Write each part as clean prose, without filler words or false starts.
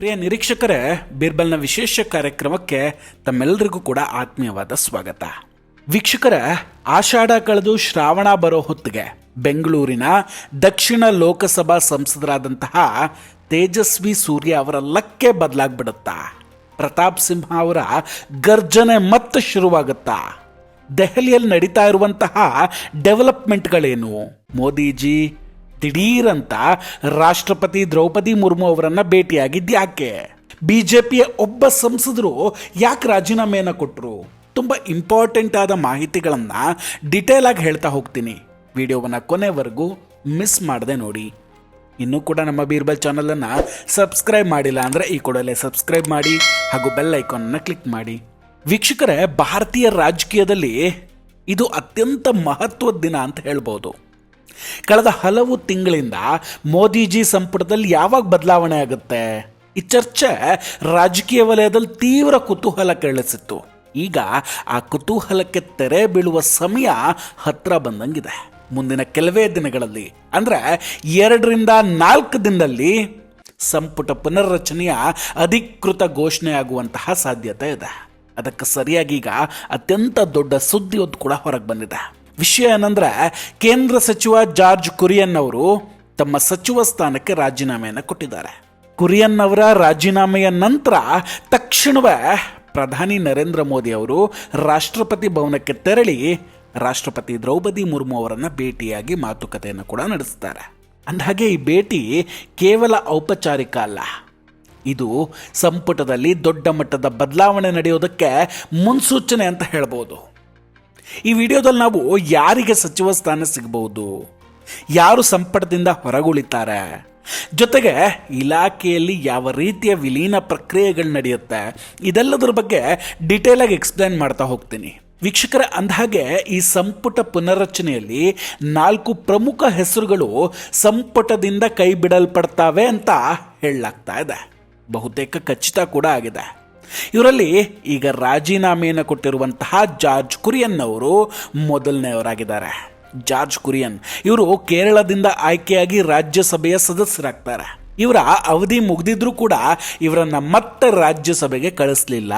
ಪ್ರಿಯ ನಿರೀಕ್ಷಕರೇ, ಬೀರ್ಬಲ್ನ ವಿಶೇಷ ಕಾರ್ಯಕ್ರಮಕ್ಕೆ ತಮ್ಮೆಲ್ಲರಿಗೂ ಕೂಡ ಆತ್ಮೀಯವಾದ ಸ್ವಾಗತ. ವೀಕ್ಷಕರೇ, ಆಷಾಢ ಕಳೆದು ಶ್ರಾವಣ ಬರೋ ಹೊತ್ತಿಗೆ ಬೆಂಗಳೂರಿನ ದಕ್ಷಿಣ ಲೋಕಸಭಾ ಸಂಸದರಾದಂತಹ ತೇಜಸ್ವಿ ಸೂರ್ಯ ಅವರ ಲಕ್ಕೆ ಬದಲಾಗ್ಬಿಡುತ್ತಾ? ಪ್ರತಾಪ್ ಸಿಂಹ ಅವರ ಗರ್ಜನೆ ಮತ್ತೆ ಶುರುವಾಗುತ್ತಾ? ದೆಹಲಿಯಲ್ಲಿ ನಡೀತಾ ಇರುವಂತಹ ಡೆವಲಪ್ಮೆಂಟ್ಗಳೇನು? ಮೋದಿಜಿ ದಿಢೀರಂತ ರಾಷ್ಟ್ರಪತಿ ದ್ರೌಪದಿ ಮುರ್ಮು ಅವರನ್ನ ಭೇಟಿಯಾಗಿದ್ಯಾಕೆ? ಬಿಜೆಪಿಯ ಒಬ್ಬ ಸಂಸದರು ಯಾಕೆ ರಾಜೀನಾಮೆಯನ್ನು ಕೊಟ್ಟರು? ತುಂಬ ಇಂಪಾರ್ಟೆಂಟ್ ಆದ ಮಾಹಿತಿಗಳನ್ನ ಡಿಟೇಲ್ ಆಗಿ ಹೇಳ್ತಾ ಹೋಗ್ತೀನಿ. ವಿಡಿಯೋವನ್ನ ಕೊನೆವರೆಗೂ ಮಿಸ್ ಮಾಡದೆ ನೋಡಿ. ಇನ್ನೂ ಕೂಡ ನಮ್ಮ ಬೀರ್ಬಲ್ ಚಾನಲನ್ನು ಸಬ್ಸ್ಕ್ರೈಬ್ ಮಾಡಿಲ್ಲ ಅಂದರೆ ಈ ಕೂಡಲೇ ಸಬ್ಸ್ಕ್ರೈಬ್ ಮಾಡಿ ಹಾಗೂ ಬೆಲ್ ಐಕಾನನ್ನು ಕ್ಲಿಕ್ ಮಾಡಿ. ವೀಕ್ಷಕರೇ, ಭಾರತೀಯ ರಾಜಕೀಯದಲ್ಲಿ ಇದು ಅತ್ಯಂತ ಮಹತ್ವದ ದಿನ ಅಂತ ಹೇಳ್ಬೋದು. ಕಳೆದ ಹಲವು ತಿಂಗಳಿಂದ ಮೋದಿಜಿ ಸಂಪುಟದಲ್ಲಿ ಯಾವಾಗ ಬದಲಾವಣೆ ಆಗುತ್ತೆ? ಈ ಚರ್ಚೆ ರಾಜಕೀಯ ವಲಯದಲ್ಲಿ ತೀವ್ರ ಕುತೂಹಲ ಕೆರಳಿಸಿತ್ತು. ಈಗ ಆ ಕುತೂಹಲಕ್ಕೆ ತೆರೆ ಬೀಳುವ ಸಮಯ ಹತ್ರ ಬಂದಂಗಿದೆ. ಮುಂದಿನ ಕೆಲವೇ ದಿನಗಳಲ್ಲಿ, ಅಂದರೆ 2-4 ದಿನದಲ್ಲಿ ಸಂಪುಟ ಪುನರ್ರಚನೆಯ ಅಧಿಕೃತ ಘೋಷಣೆಯಾಗುವಂತಹ ಸಾಧ್ಯತೆ ಇದೆ. ಅದಕ್ಕೆ ಸರಿಯಾಗಿ ಈಗ ಅತ್ಯಂತ ದೊಡ್ಡ ಸುದ್ದಿಯೊಂದು ಕೂಡ ಹೊರಗೆ ಬಂದಿದೆ. ವಿಷಯ ಏನಂದ್ರೆ, ಕೇಂದ್ರ ಸಚಿವ ಜಾರ್ಜ್ ಕುರಿಯನ್ ಅವರು ತಮ್ಮ ಸಚಿವ ಸ್ಥಾನಕ್ಕೆ ರಾಜೀನಾಮೆಯನ್ನು ಕೊಟ್ಟಿದ್ದಾರೆ. ಕುರಿಯನ್ ಅವರ ರಾಜೀನಾಮೆಯ ನಂತರ ತಕ್ಷಣವೇ ಪ್ರಧಾನಿ ನರೇಂದ್ರ ಮೋದಿ ಅವರು ರಾಷ್ಟ್ರಪತಿ ಭವನಕ್ಕೆ ತೆರಳಿ ರಾಷ್ಟ್ರಪತಿ ದ್ರೌಪದಿ ಮುರ್ಮು ಅವರನ್ನು ಭೇಟಿಯಾಗಿ ಮಾತುಕತೆಯನ್ನು ಕೂಡ ನಡೆಸ್ತಾರೆ. ಅಂದಹಾಗೆ ಈ ಭೇಟಿ ಕೇವಲ ಔಪಚಾರಿಕ ಅಲ್ಲ, ಇದು ಸಂಪುಟದಲ್ಲಿ ದೊಡ್ಡ ಮಟ್ಟದ ಬದಲಾವಣೆ ನಡೆಯೋದಕ್ಕೆ ಮುನ್ಸೂಚನೆ ಅಂತ ಹೇಳ್ಬೋದು. ಈ ವಿಡಿಯೋದಲ್ಲಿ ನಾವು ಯಾರಿಗೆ ಸಚಿವ ಸ್ಥಾನ ಸಿಗಬಹುದು, ಯಾರು ಸಂಪುಟದಿಂದ ಹೊರಗುಳಿತಾರೆ, ಜೊತೆಗೆ ಇಲಾಖೆಯಲ್ಲಿ ಯಾವ ರೀತಿಯ ವಿಲೀನ ಪ್ರಕ್ರಿಯೆಗಳು ನಡೆಯುತ್ತೆ, ಇದೆಲ್ಲದರ ಬಗ್ಗೆ ಡಿಟೇಲ್ ಆಗಿ ಎಕ್ಸ್ಪ್ಲೇನ್ ಮಾಡ್ತಾ ಹೋಗ್ತೀನಿ. ವೀಕ್ಷಕರ, ಅಂದಹಾಗೆ ಈ ಸಂಪುಟ ಪುನರ್ರಚನೆಯಲ್ಲಿ 4 ಪ್ರಮುಖ ಹೆಸರುಗಳು ಸಂಪುಟದಿಂದ ಕೈ ಬಿಡಲ್ಪಡ್ತಾವೆ ಅಂತ ಹೇಳಲಾಗ್ತಾ ಇದೆ. ಬಹುತೇಕ ಖಚಿತ ಕೂಡ ಆಗಿದೆ. ಇವರಲ್ಲಿ ಈಗ ರಾಜೀನಾಮೆಯನ್ನು ಕೊಟ್ಟಿರುವಂತಹ ಜಾರ್ಜ್ ಕುರಿಯನ್ ಅವರು ಮೊದಲನೆಯವರಾಗಿದ್ದಾರೆ. ಜಾರ್ಜ್ ಕುರಿಯನ್ ಇವರು ಕೇರಳದಿಂದ ಆಯ್ಕೆಯಾಗಿ ರಾಜ್ಯಸಭೆಯ ಸದಸ್ಯರಾಗ್ತಾರೆ. ಇವರ ಅವಧಿ ಮುಗಿದಿದ್ರೂ ಕೂಡ ಇವರನ್ನ ಮತ್ತೆ ರಾಜ್ಯಸಭೆಗೆ ಕಳಿಸಲಿಲ್ಲ.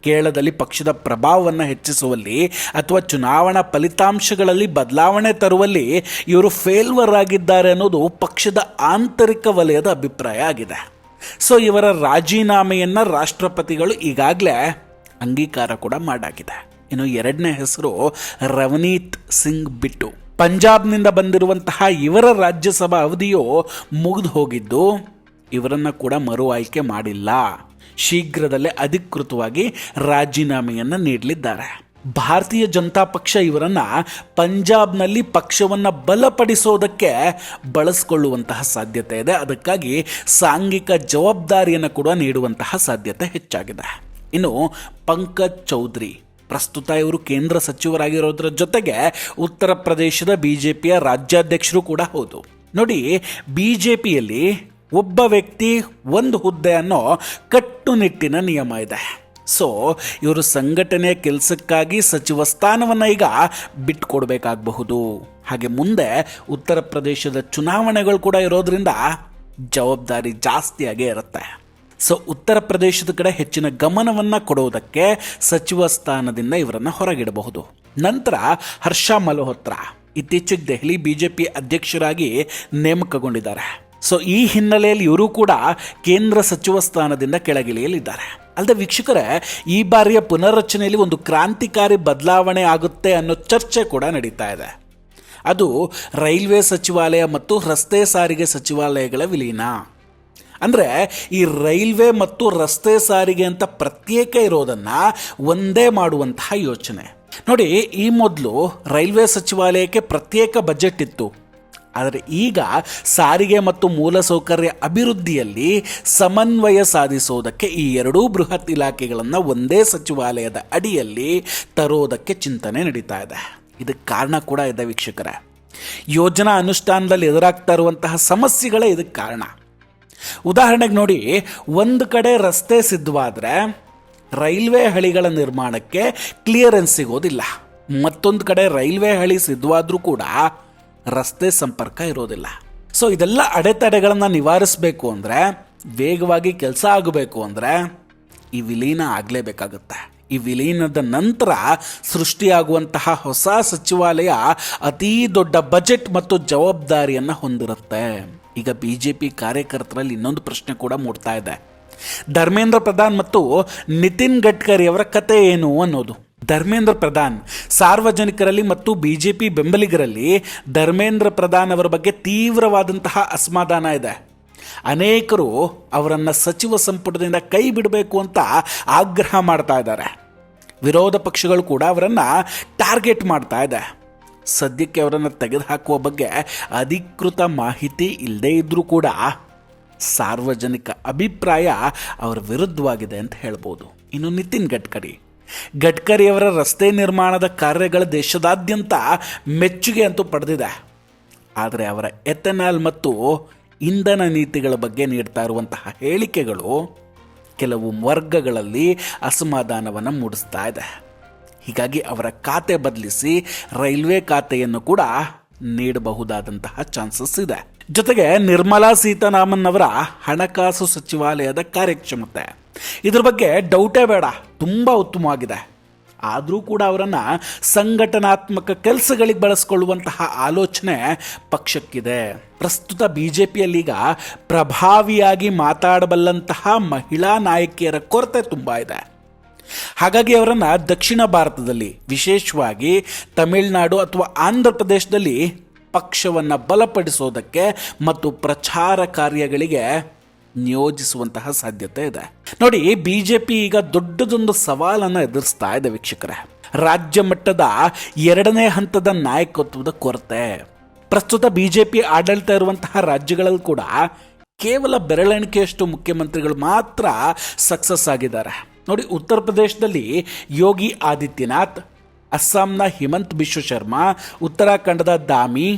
ಕೇರಳದಲ್ಲಿ ಪಕ್ಷದ ಪ್ರಭಾವವನ್ನು ಹೆಚ್ಚಿಸುವಲ್ಲಿ ಅಥವಾ ಚುನಾವಣಾ ಫಲಿತಾಂಶಗಳಲ್ಲಿ ಬದಲಾವಣೆ ತರುವಲ್ಲಿ ಇವರು ಫೇಲ್ವರ್ ಆಗಿದ್ದಾರೆ ಅನ್ನೋದು ಪಕ್ಷದ ಆಂತರಿಕ ವಲಯದ ಅಭಿಪ್ರಾಯ ಆಗಿದೆ. ಸೊ ಇವರ ರಾಜೀನಾಮೆಯನ್ನು ರಾಷ್ಟ್ರಪತಿಗಳು ಈಗಾಗಲೇ ಅಂಗೀಕಾರ ಕೂಡ ಮಾಡಾಗಿದೆ. ಇನ್ನು 2ನೇ ಹೆಸರು ರವನೀತ್ ಸಿಂಗ್ ಬಿಟ್ಟು. ಪಂಜಾಬ್ನಿಂದ ಬಂದಿರುವಂತಹ ಇವರ ರಾಜ್ಯಸಭಾ ಅವಧಿಯು ಮುಗಿದು ಹೋಗಿದ್ದು, ಇವರನ್ನು ಕೂಡ ಮರು ಆಯ್ಕೆ ಮಾಡಿಲ್ಲ. ಶೀಘ್ರದಲ್ಲೇ ಅಧಿಕೃತವಾಗಿ ರಾಜೀನಾಮೆಯನ್ನು ನೀಡಲಿದ್ದಾರೆ. ಭಾರತೀಯ ಜನತಾ ಪಕ್ಷ ಇವರನ್ನ ಪಂಜಾಬ್ನಲ್ಲಿ ಪಕ್ಷವನ್ನು ಬಲಪಡಿಸೋದಕ್ಕೆ ಬಳಸಿಕೊಳ್ಳುವಂತಹ ಸಾಧ್ಯತೆ ಇದೆ. ಅದಕ್ಕಾಗಿ ಸಾಂಘಿಕ ಜವಾಬ್ದಾರಿಯನ್ನು ಕೂಡ ನೀಡುವಂತಹ ಸಾಧ್ಯತೆ ಹೆಚ್ಚಾಗಿದೆ. ಇನ್ನು ಪಂಕಜ್ ಚೌಧರಿ, ಪ್ರಸ್ತುತ ಇವರು ಕೇಂದ್ರ ಸಚಿವರಾಗಿರೋದ್ರ ಜೊತೆಗೆ ಉತ್ತರ ಪ್ರದೇಶದ ಬಿಜೆಪಿಯ ರಾಜ್ಯಾಧ್ಯಕ್ಷರು ಕೂಡ ಹೌದು. ನೋಡಿ, ಬಿಜೆಪಿಯಲ್ಲಿ ಒಬ್ಬ ವ್ಯಕ್ತಿ ಒಂದು ಹುದ್ದೆ ಅನ್ನೋ ಕಟ್ಟುನಿಟ್ಟಿನ ನಿಯಮ ಇದೆ. ಸೊ ಇವರು ಸಂಘಟನೆಯ ಕೆಲಸಕ್ಕಾಗಿ ಸಚಿವ ಸ್ಥಾನವನ್ನು ಈಗ ಬಿಟ್ಟುಕೊಡ್ಬೇಕಾಗಬಹುದು. ಹಾಗೆ ಮುಂದೆ ಉತ್ತರ ಪ್ರದೇಶದ ಚುನಾವಣೆಗಳು ಕೂಡ ಇರೋದ್ರಿಂದ ಜವಾಬ್ದಾರಿ ಜಾಸ್ತಿಯಾಗೇ ಇರುತ್ತೆ. ಸೊ ಉತ್ತರ ಪ್ರದೇಶದ ಕಡೆ ಹೆಚ್ಚಿನ ಗಮನವನ್ನು ಕೊಡೋದಕ್ಕೆ ಸಚಿವ ಸ್ಥಾನದಿಂದ ಇವರನ್ನು ಹೊರಗಿಡಬಹುದು. ನಂತರ ಹರ್ಷ ಮಲ್ಹೋತ್ರಾ ಇತ್ತೀಚೆಗೆ ದೆಹಲಿ ಬಿಜೆಪಿ ಅಧ್ಯಕ್ಷರಾಗಿ ನೇಮಕಗೊಂಡಿದ್ದಾರೆ. ಸೊ ಈ ಹಿನ್ನೆಲೆಯಲ್ಲಿ ಇವರು ಕೂಡ ಕೇಂದ್ರ ಸಚಿವ ಸ್ಥಾನದಿಂದ ಕೆಳಗಿಳಿಯಲಿದ್ದಾರೆ. ಅಲ್ಲದೆ ವೀಕ್ಷಕರೇ, ಈ ಬಾರಿಯ ಪುನರ್ರಚನೆಯಲ್ಲಿ ಒಂದು ಕ್ರಾಂತಿಕಾರಿ ಬದಲಾವಣೆ ಆಗುತ್ತೆ ಅನ್ನೋ ಚರ್ಚೆ ಕೂಡ ನಡೀತಾ ಇದೆ. ಅದು ರೈಲ್ವೆ ಸಚಿವಾಲಯ ಮತ್ತು ರಸ್ತೆ ಸಾರಿಗೆ ಸಚಿವಾಲಯಗಳ ವಿಲೀನ. ಅಂದರೆ ಈ ರೈಲ್ವೆ ಮತ್ತು ರಸ್ತೆ ಸಾರಿಗೆ ಅಂತ ಪ್ರತ್ಯೇಕ ಇರೋದನ್ನು ಒಂದೇ ಮಾಡುವಂತಹ ಯೋಚನೆ. ನೋಡಿ, ಈ ಮೊದಲು ರೈಲ್ವೆ ಸಚಿವಾಲಯಕ್ಕೆ ಪ್ರತ್ಯೇಕ ಬಜೆಟ್ ಇತ್ತು. ಆದರೆ ಈಗ ಸಾರಿಗೆ ಮತ್ತು ಮೂಲಸೌಕರ್ಯ ಅಭಿವೃದ್ಧಿಯಲ್ಲಿ ಸಮನ್ವಯ ಸಾಧಿಸೋದಕ್ಕೆ ಈ 2 ಬೃಹತ್ ಇಲಾಖೆಗಳನ್ನು ಒಂದೇ ಸಚಿವಾಲಯದ ಅಡಿಯಲ್ಲಿ ತರೋದಕ್ಕೆ ಚಿಂತನೆ ನಡೀತಾ ಇದೆ. ಇದಕ್ಕೆ ಕಾರಣ ಕೂಡ ಇದೆ ವೀಕ್ಷಕರೇ. ಯೋಜನಾ ಅನುಷ್ಠಾನದಲ್ಲಿ ಎದುರಾಗ್ತಾ ಇರುವಂತಹ ಸಮಸ್ಯೆಗಳೇ ಇದಕ್ಕೆ ಕಾರಣ. ಉದಾಹರಣೆಗೆ ನೋಡಿ, ಒಂದು ಕಡೆ ರಸ್ತೆ ಸಿದ್ಧವಾದರೆ ರೈಲ್ವೆ ಹಳಿಗಳ ನಿರ್ಮಾಣಕ್ಕೆ ಕ್ಲಿಯರೆನ್ಸ್ ಸಿಗೋದಿಲ್ಲ. ಮತ್ತೊಂದು ಕಡೆ ರೈಲ್ವೆ ಹಳಿ ಸಿದ್ಧವಾದರೂ ಕೂಡ ರಸ್ತೆ ಸಂಪರ್ಕ ಇರೋದಿಲ್ಲ. ಸೊ ಇದೆಲ್ಲ ಅಡೆತಡೆಗಳನ್ನು ನಿವಾರಿಸಬೇಕು ಅಂದರೆ, ವೇಗವಾಗಿ ಕೆಲಸ ಆಗಬೇಕು ಅಂದರೆ ಈ ವಿಲೀನ ಆಗಲೇಬೇಕಾಗುತ್ತೆ. ಈ ವಿಲೀನದ ನಂತರ ಸೃಷ್ಟಿಯಾಗುವಂತಹ ಹೊಸ ಸಚಿವಾಲಯ ಅತೀ ದೊಡ್ಡ ಬಜೆಟ್ ಮತ್ತು ಜವಾಬ್ದಾರಿಯನ್ನು ಹೊಂದಿರುತ್ತೆ. ಈಗ BJP ಕಾರ್ಯಕರ್ತರಲ್ಲಿ ಇನ್ನೊಂದು ಪ್ರಶ್ನೆ ಕೂಡ ಮೂಡ್ತಾ ಇದೆ. ಧರ್ಮೇಂದ್ರ ಪ್ರಧಾನ್ ಮತ್ತು ನಿತಿನ್ ಗಡ್ಕರಿ ಅವರ ಕತೆ ಏನು ಅನ್ನೋದು. ಧರ್ಮೇಂದ್ರ ಪ್ರಧಾನ್ ಸಾರ್ವಜನಿಕರಲ್ಲಿ ಮತ್ತು BJP ಬೆಂಬಲಿಗರಲ್ಲಿ ಧರ್ಮೇಂದ್ರ ಪ್ರಧಾನ್ ಅವರ ಬಗ್ಗೆ ತೀವ್ರವಾದಂತಹ ಅಸಮಾಧಾನ ಇದೆ. ಅನೇಕರು ಅವರನ್ನು ಸಚಿವ ಸಂಪುಟದಿಂದ ಕೈ ಬಿಡಬೇಕು ಅಂತ ಆಗ್ರಹ ಮಾಡ್ತಾ ಇದ್ದಾರೆ. ವಿರೋಧ ಪಕ್ಷಗಳು ಕೂಡ ಅವರನ್ನು ಟಾರ್ಗೆಟ್ ಮಾಡ್ತಾ ಇದೆ. ಸದ್ಯಕ್ಕೆ ಅವರನ್ನು ತೆಗೆದುಹಾಕುವ ಬಗ್ಗೆ ಅಧಿಕೃತ ಮಾಹಿತಿ ಇಲ್ಲದೇ ಇದ್ದರೂ ಕೂಡ ಸಾರ್ವಜನಿಕ ಅಭಿಪ್ರಾಯ ಅವರ ವಿರುದ್ಧವಾಗಿದೆ ಅಂತ ಹೇಳ್ಬೋದು. ಇನ್ನು ನಿತಿನ್ ಗಡ್ಕರಿ ಅವರ ರಸ್ತೆ ನಿರ್ಮಾಣದ ಕಾರ್ಯಗಳ ದೇಶದಾದ್ಯಂತ ಮೆಚ್ಚುಗೆ ಅಂತೂ ಪಡೆದಿದೆ. ಆದರೆ ಅವರ ಎಥೆನಾಲ್ ಮತ್ತು ಇಂಧನ ನೀತಿಗಳ ಬಗ್ಗೆ ನೀಡ್ತಾ ಇರುವಂತಹ ಹೇಳಿಕೆಗಳು ಕೆಲವು ವರ್ಗಗಳಲ್ಲಿ ಅಸಮಾಧಾನವನ್ನು ಮೂಡಿಸ್ತಾ ಇದೆ. ಹೀಗಾಗಿ ಅವರ ಖಾತೆ ಬದಲಿಸಿ ರೈಲ್ವೆ ಖಾತೆಯನ್ನು ಕೂಡ ನೀಡಬಹುದಾದಂತಹ ಚಾನ್ಸಸ್ ಇದೆ. ಜೊತೆಗೆ ನಿರ್ಮಲಾ ಸೀತಾರಾಮನ್ ಅವರ ಹಣಕಾಸು ಸಚಿವಾಲಯದ ಕಾರ್ಯಕ್ಷಮತೆ, ಇದ್ರ ಬಗ್ಗೆ ಡೌಟೇ ಬೇಡ, ತುಂಬ ಉತ್ತಮವಾಗಿದೆ. ಆದರೂ ಕೂಡ ಅವರನ್ನು ಸಂಘಟನಾತ್ಮಕ ಕೆಲಸಗಳಿಗೆ ಬಳಸಿಕೊಳ್ಳುವಂತಹ ಆಲೋಚನೆ ಪಕ್ಷಕ್ಕಿದೆ. ಪ್ರಸ್ತುತ BJPಯಲ್ಲೀಗ ಪ್ರಭಾವಿಯಾಗಿ ಮಾತಾಡಬಲ್ಲಂತಹ ಮಹಿಳಾ ನಾಯಕಿಯರ ಕೊರತೆ ತುಂಬ ಇದೆ. ಹಾಗಾಗಿ ಅವರನ್ನು ದಕ್ಷಿಣ ಭಾರತದಲ್ಲಿ, ವಿಶೇಷವಾಗಿ ತಮಿಳುನಾಡು ಅಥವಾ ಆಂಧ್ರ ಪ್ರದೇಶದಲ್ಲಿ ಪಕ್ಷವನ್ನು ಬಲಪಡಿಸೋದಕ್ಕೆ ಮತ್ತು ಪ್ರಚಾರ ಕಾರ್ಯಗಳಿಗೆ ನಿಯೋಜಿಸುವಂತಹ ಸಾಧ್ಯತೆ ಇದೆ. ನೋಡಿ, BJP ಈಗ ದೊಡ್ಡದೊಂದು ಸವಾಲನ್ನು ಎದುರಿಸ್ತಾ ಇದೆ ವೀಕ್ಷಕರೇ. ರಾಜ್ಯ ಮಟ್ಟದ 2ನೇ ಹಂತದ ನಾಯಕತ್ವದ ಕೊರತೆ. ಪ್ರಸ್ತುತ BJP ಆಡಳಿತ ಇರುವಂತಹ ರಾಜ್ಯಗಳಲ್ಲಿ ಕೂಡ ಕೇವಲ ಬೆರಳೆಣಿಕೆಯಷ್ಟು ಮುಖ್ಯಮಂತ್ರಿಗಳು ಮಾತ್ರ ಸಕ್ಸಸ್ ಆಗಿದ್ದಾರೆ. ನೋಡಿ, ಉತ್ತರ ಪ್ರದೇಶದಲ್ಲಿ ಯೋಗಿ ಆದಿತ್ಯನಾಥ್, ಅಸ್ಸಾಂನ ಹಿಮಂತ್ ಬಿಶ್ವ ಶರ್ಮಾ, ಉತ್ತರಾಖಂಡದ ದಾಮಿ,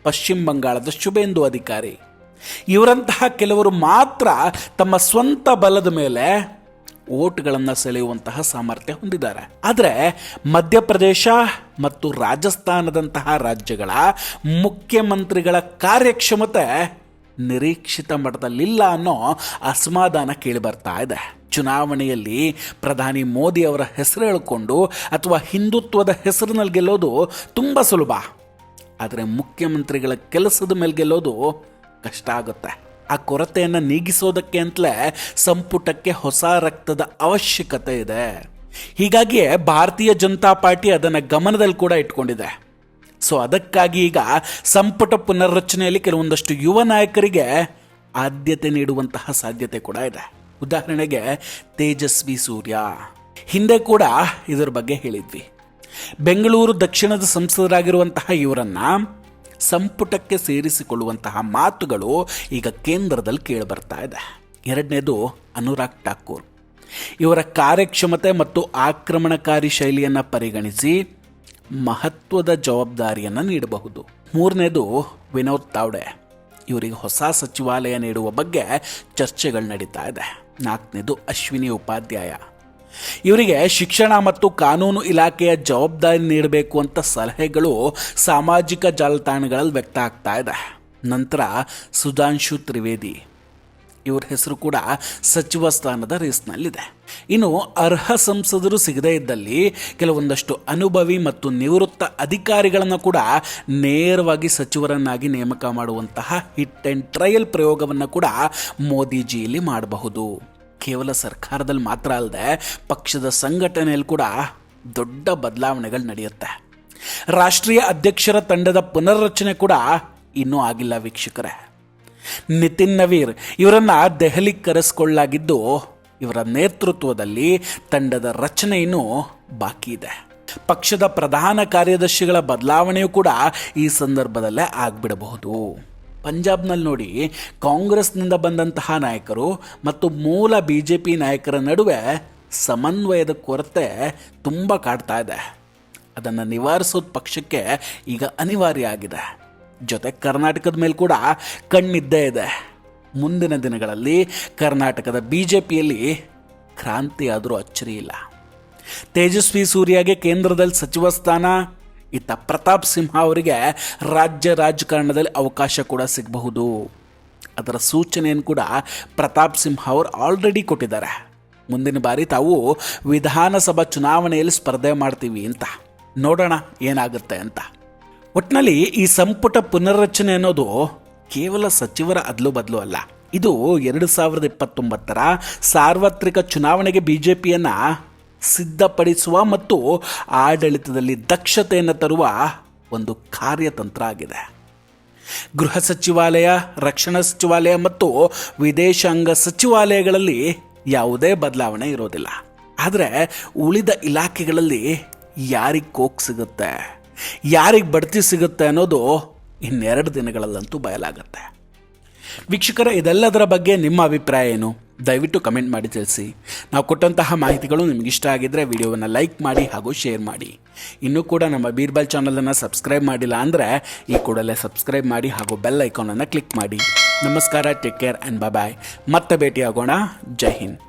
ಪಶ್ಚಿಮ ಬಂಗಾಳದ ಶುಭೇಂದು ಅಧಿಕಾರಿ, ಇವರಂತಹ ಕೆಲವರು ಮಾತ್ರ ತಮ್ಮ ಸ್ವಂತ ಬಲದ ಮೇಲೆ ಓಟ್ಗಳನ್ನು ಸೆಳೆಯುವಂತಹ ಸಾಮರ್ಥ್ಯ ಹೊಂದಿದ್ದಾರೆ. ಆದರೆ ಮಧ್ಯಪ್ರದೇಶ ಮತ್ತು ರಾಜಸ್ಥಾನದಂತಹ ರಾಜ್ಯಗಳ ಮುಖ್ಯಮಂತ್ರಿಗಳ ಕಾರ್ಯಕ್ಷಮತೆ ನಿರೀಕ್ಷಿತ ಮಟ್ಟದಲ್ಲಿಲ್ಲ ಅನ್ನೋ ಅಸಮಾಧಾನ ಕೇಳಿಬರ್ತಾ ಇದೆ. ಚುನಾವಣೆಯಲ್ಲಿ ಪ್ರಧಾನಿ ಮೋದಿ ಅವರ ಹೆಸರು ಹೇಳಿಕೊಂಡು ಅಥವಾ ಹಿಂದುತ್ವದ ಹೆಸರಿನಲ್ಲಿ ಗೆಲ್ಲೋದು ತುಂಬ ಸುಲಭ. ಆದರೆ ಮುಖ್ಯಮಂತ್ರಿಗಳ ಕೆಲಸದ ಮೇಲೆ ಗೆಲ್ಲೋದು ಕಷ್ಟ ಆಗುತ್ತೆ. ಆ ಕೊರತೆಯನ್ನು ನೀಗಿಸೋದಕ್ಕೆ ಅಂತಲೇ ಸಂಪುಟಕ್ಕೆ ಹೊಸ ರಕ್ತದ ಅವಶ್ಯಕತೆ ಇದೆ. ಹೀಗಾಗಿಯೇ ಭಾರತೀಯ ಜನತಾ ಪಾರ್ಟಿ ಅದನ್ನು ಗಮನದಲ್ಲಿ ಕೂಡ ಇಟ್ಕೊಂಡಿದೆ. ಸೊ ಅದಕ್ಕಾಗಿ ಈಗ ಸಂಪುಟ ಪುನರ್ರಚನೆಯಲ್ಲಿ ಕೆಲವೊಂದಷ್ಟು ಯುವ ನಾಯಕರಿಗೆ ಆದ್ಯತೆ ನೀಡುವಂತಹ ಸಾಧ್ಯತೆ ಕೂಡ ಇದೆ. ಉದಾಹರಣೆಗೆ ತೇಜಸ್ವಿ ಸೂರ್ಯ, ಹಿಂದೆ ಕೂಡ ಇದರ ಬಗ್ಗೆ ಹೇಳಿದ್ವಿ. ಬೆಂಗಳೂರು ದಕ್ಷಿಣದ ಸಂಸದರಾಗಿರುವಂತಹ ಇವರನ್ನು ಸಂಪುಟಕ್ಕೆ ಸೇರಿಸಿಕೊಳ್ಳುವಂತಹ ಮಾತುಗಳು ಈಗ ಕೇಂದ್ರದಲ್ಲಿ ಕೇಳಿಬರ್ತಾ ಇದೆ. ಎರಡನೇದು ಅನುರಾಗ್ ಠಾಕೂರ್. ಇವರ ಕಾರ್ಯಕ್ಷಮತೆ ಮತ್ತು ಆಕ್ರಮಣಕಾರಿ ಶೈಲಿಯನ್ನು ಪರಿಗಣಿಸಿ ಮಹತ್ವದ ಜವಾಬ್ದಾರಿಯನ್ನು ನೀಡಬಹುದು. ಮೂರನೇದು ವಿನೋದ್ ತಾವ್ಡೆ. ಇವರಿಗೆ ಹೊಸ ಸಚಿವಾಲಯ ನೀಡುವ ಬಗ್ಗೆ ಚರ್ಚೆಗಳು ನಡೀತಾ ಇದೆ. ನಾಲ್ಕನೇದು ಅಶ್ವಿನಿ ಉಪಾಧ್ಯಾಯ. ಇವರಿಗೆ ಶಿಕ್ಷಣ ಮತ್ತು ಕಾನೂನು ಇಲಾಖೆಯ ಜವಾಬ್ದಾರಿ ನೀಡಬೇಕು ಅಂತ ಸಲಹೆಗಳು ಸಾಮಾಜಿಕ ಜಾಲತಾಣಗಳಲ್ಲಿ ವ್ಯಕ್ತ ಆಗ್ತಾ ಇದೆ. ನಂತರ ಸುಧಾಂಶು ತ್ರಿವೇದಿ, ಇವ್ರ ಹೆಸರು ಕೂಡ ಸಚಿವ ಸ್ಥಾನದ ರೇಸ್ನಲ್ಲಿದೆ. ಇನ್ನು ಅರ್ಹ ಸಂಸದರು ಸಿಗದೇ ಇದ್ದಲ್ಲಿ ಕೆಲವೊಂದಷ್ಟು ಅನುಭವಿ ಮತ್ತು ನಿವೃತ್ತ ಅಧಿಕಾರಿಗಳನ್ನು ಕೂಡ ನೇರವಾಗಿ ಸಚಿವರನ್ನಾಗಿ ನೇಮಕ ಮಾಡುವಂತಹ ಹಿಟ್ ಆ್ಯಂಡ್ ಟ್ರಯಲ್ ಪ್ರಯೋಗವನ್ನು ಕೂಡ ಮೋದಿಜಿಯಲ್ಲಿ ಮಾಡಬಹುದು. ಕೇವಲ ಸರ್ಕಾರದಲ್ಲಿ ಮಾತ್ರ ಅಲ್ಲದೆ ಪಕ್ಷದ ಸಂಘಟನೆಯಲ್ಲಿ ಕೂಡ ದೊಡ್ಡ ಬದಲಾವಣೆಗಳು ನಡೆಯುತ್ತೆ. ರಾಷ್ಟ್ರೀಯ ಅಧ್ಯಕ್ಷರ ತಂಡದ ಪುನರ್ರಚನೆ ಕೂಡ ಇನ್ನೂ ಆಗಿಲ್ಲ ವೀಕ್ಷಕರೇ. ನಿತಿನ್ ನವೀರ್ ಇವರನ್ನು ದೆಹಲಿಗೆ ಕರೆಸಿಕೊಳ್ಳಲಾಗಿದ್ದು, ಇವರ ನೇತೃತ್ವದಲ್ಲಿ ತಂಡದ ರಚನೆ ಇನ್ನೂ ಬಾಕಿ ಇದೆ. ಪಕ್ಷದ ಪ್ರಧಾನ ಕಾರ್ಯದರ್ಶಿಗಳ ಬದಲಾವಣೆಯೂ ಕೂಡ ಈ ಸಂದರ್ಭದಲ್ಲೇ ಆಗಿಬಿಡಬಹುದು. ಪಂಜಾಬ್ನಲ್ಲಿ ನೋಡಿ, ಕಾಂಗ್ರೆಸ್ನಿಂದ ಬಂದಂತಹ ನಾಯಕರು ಮತ್ತು ಮೂಲ BJP ನಾಯಕರ ನಡುವೆ ಸಮನ್ವಯದ ಕೊರತೆ ತುಂಬ ಕಾಡ್ತಾ ಇದೆ. ಅದನ್ನು ನಿವಾರಿಸೋದು ಪಕ್ಷಕ್ಕೆ ಈಗ ಅನಿವಾರ್ಯ ಆಗಿದೆ. ಜೊತೆ ಕರ್ನಾಟಕದ ಮೇಲೆ ಕೂಡ ಕಣ್ಣಿದ್ದೇ ಇದೆ. ಮುಂದಿನ ದಿನಗಳಲ್ಲಿ ಕರ್ನಾಟಕದ BJPಯಲ್ಲಿ ಕ್ರಾಂತಿ ಆದರೂ ಅಚ್ಚರಿ ಇಲ್ಲ. ತೇಜಸ್ವಿ ಸೂರ್ಯಗೆ ಕೇಂದ್ರದಲ್ಲಿ ಸಚಿವ ಸ್ಥಾನ, ಇತ್ತ ಪ್ರತಾಪ್ ಸಿಂಹ ಅವರಿಗೆ ರಾಜ್ಯ ರಾಜಕಾರಣದಲ್ಲಿ ಅವಕಾಶ ಕೂಡ ಸಿಗಬಹುದು. ಅದರ ಸೂಚನೆಯನ್ನು ಕೂಡ ಪ್ರತಾಪ್ ಸಿಂಹ ಅವರು ಆಲ್ರೆಡಿ ಕೊಟ್ಟಿದ್ದಾರೆ. ಮುಂದಿನ ಬಾರಿ ತಾವು ವಿಧಾನಸಭಾ ಚುನಾವಣೆಯಲ್ಲಿ ಸ್ಪರ್ಧೆ ಮಾಡ್ತೀವಿ ಅಂತ. ನೋಡೋಣ ಏನಾಗುತ್ತೆ ಅಂತ. ಒಟ್ಟಿನಲ್ಲಿ ಈ ಸಂಪುಟ ಪುನರ್ರಚನೆ ಅನ್ನೋದು ಕೇವಲ ಸಚಿವರ ಅದ್ಲು ಬದಲು ಅಲ್ಲ. ಇದು 2029ರ ಸಾರ್ವತ್ರಿಕ ಚುನಾವಣೆಗೆ ಬಿಜೆಪಿಯನ್ನ ಸಿದ್ಧಪಡಿಸುವ ಮತ್ತು ಆಡಳಿತದಲ್ಲಿ ದಕ್ಷತೆಯನ್ನು ತರುವ ಒಂದು ಕಾರ್ಯತಂತ್ರ ಆಗಿದೆ. ಗೃಹ ಸಚಿವಾಲಯ, ರಕ್ಷಣಾ ಸಚಿವಾಲಯ ಮತ್ತು ವಿದೇಶಾಂಗ ಸಚಿವಾಲಯಗಳಲ್ಲಿ ಯಾವುದೇ ಬದಲಾವಣೆ ಇರೋದಿಲ್ಲ. ಆದರೆ ಉಳಿದ ಇಲಾಖೆಗಳಲ್ಲಿ ಯಾರಿಗೆ ಕೋಕ್ ಸಿಗುತ್ತೆ, ಯಾರಿಗೆ ಬಡ್ತಿ ಸಿಗುತ್ತೆ ಅನ್ನೋದು ಇನ್ನೆರಡು ದಿನಗಳಲ್ಲಂತೂ ಬಯಲಾಗುತ್ತೆ. ವೀಕ್ಷಕರ, ಇದೆಲ್ಲದರ ಬಗ್ಗೆ ನಿಮ್ಮ ಅಭಿಪ್ರಾಯ ಏನು? ದಯವಿಟ್ಟು ಕಮೆಂಟ್ ಮಾಡಿ ತಿಳಿಸಿ. ನಾವು ಕೊಟ್ಟಂತಹ ಮಾಹಿತಿಗಳು ನಿಮಗಿಷ್ಟ ಆಗಿದ್ದರೆ ವಿಡಿಯೋವನ್ನು ಲೈಕ್ ಮಾಡಿ ಹಾಗೂ ಶೇರ್ ಮಾಡಿ. ಇನ್ನೂ ಕೂಡ ನಮ್ಮ ಬೀರ್ಬಲ್ ಚಾನಲನ್ನು ಸಬ್ಸ್ಕ್ರೈಬ್ ಮಾಡಿಲ್ಲ ಅಂದರೆ ಈ ಕೂಡಲೇ ಸಬ್ಸ್ಕ್ರೈಬ್ ಮಾಡಿ ಹಾಗೂ ಬೆಲ್ ಐಕಾನನ್ನು ಕ್ಲಿಕ್ ಮಾಡಿ. ನಮಸ್ಕಾರ, ಟೇಕ್ ಕೇರ್ ಆ್ಯಂಡ್ ಬಾಯ್. ಮತ್ತೆ ಭೇಟಿಯಾಗೋಣ. ಜೈ ಹಿಂದ್.